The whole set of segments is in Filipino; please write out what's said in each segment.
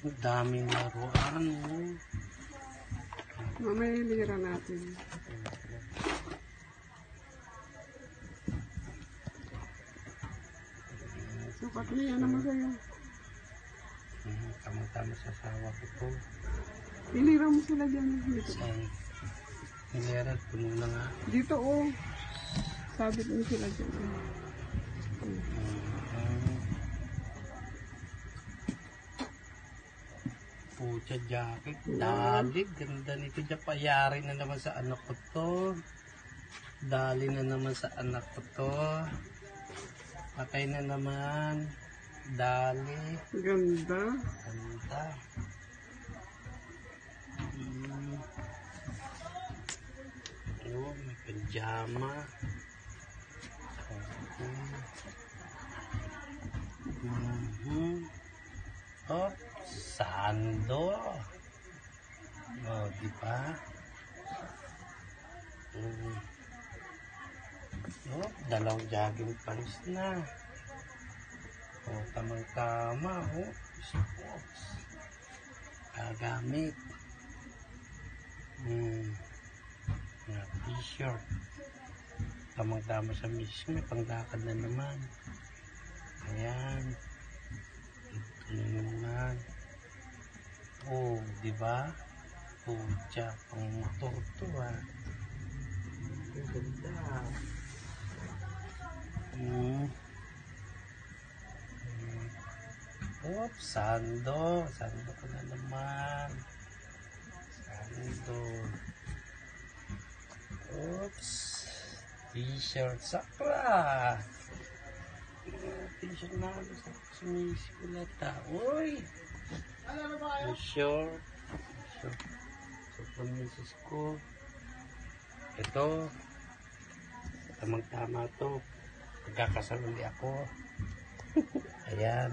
Ang daming laruan, oh. Mamaya ilira natin. Sukat na yan naman sa'yo. Tama-tama sa asawa ko to. Ilira mo sila dyan. Dito. Saan? Nilerat ko muna nga. Dito, oh. Sabit mo sila dyan. Pucha jacket. Dali. Ganda nito dyan. Payari na naman sa anak ko to. Dali na naman sa anak ko to. Patay na naman. Dali. Ganda. Ganda. Oh, may pajama. Oh, sando. Oh, di ba? Oh, dalawang jogging pants na. Oh, tamang-tama. Oh, sports. Gagamit. Na t-shirt. Tamang-tama sa misis. May panglakad na naman. Ayan. Ito na naman. Oh, di ba? Pucha, pang motor to ah. Ang ganda. Oops, sando. Sando ko na naman. Sando. Oops. T-shirt. Sakra. T-shirt na ako sa sumisikulata. Uy! T-shirt. So, pamisis ko. Ito. Tamang-tama to. Pagkakasaluli ako. Ayan.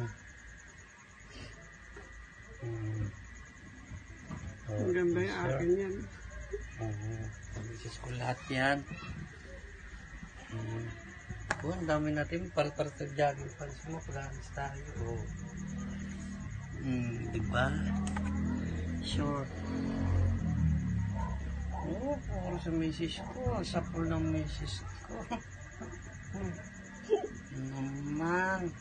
Ang ganda yung akin yan. Pamisis ko lahat yan. Oh, ang dami natin. Para-para jogging pants mo. Pag-alis tayo. Oh. Diba? Short. Oh, puro sa misis ko. Sa pool ng misis ko. Naman.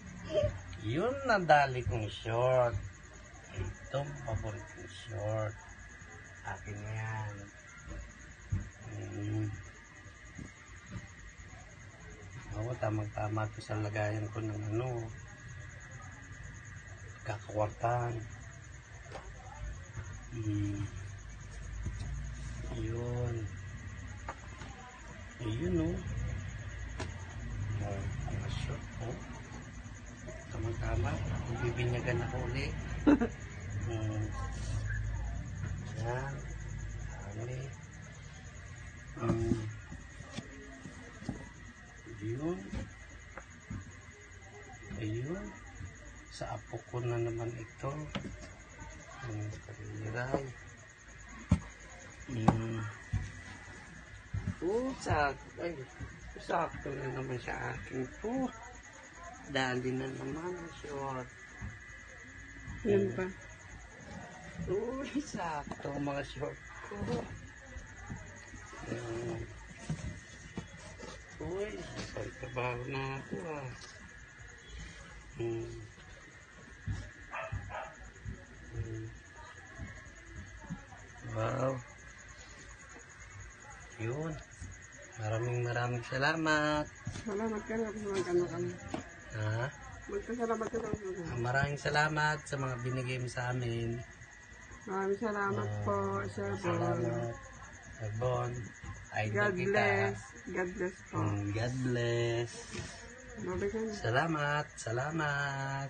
Yun nadali kong short. Ito, paborit kong short. Akin yan. Oo, tamang-tama ito sa lagayan ko ng ano. Kakawartan. Yun. Ayun o. Mga short po. Tamang-tama. Bibinyagan ako ulit. Yan. Dami. Ayun. Ayun. Sa apo ko na naman ito. Kaliray. Sakto na naman sa akin po. Dali na naman ang short. Yan pa. Uy, sakto ang mga short ko. Uy, may trabaho na ako ah. Wow. Yun. Maraming salamat. Salamat ka na kung magkano kami. Ha? Magkasalamat ka na. Maraming salamat sa mga binigay mo sa amin. Maraming salamat po, Sir Bon. Salamat. Sir Bon. God bless. God bless po. God bless. Babay ka na. Salamat.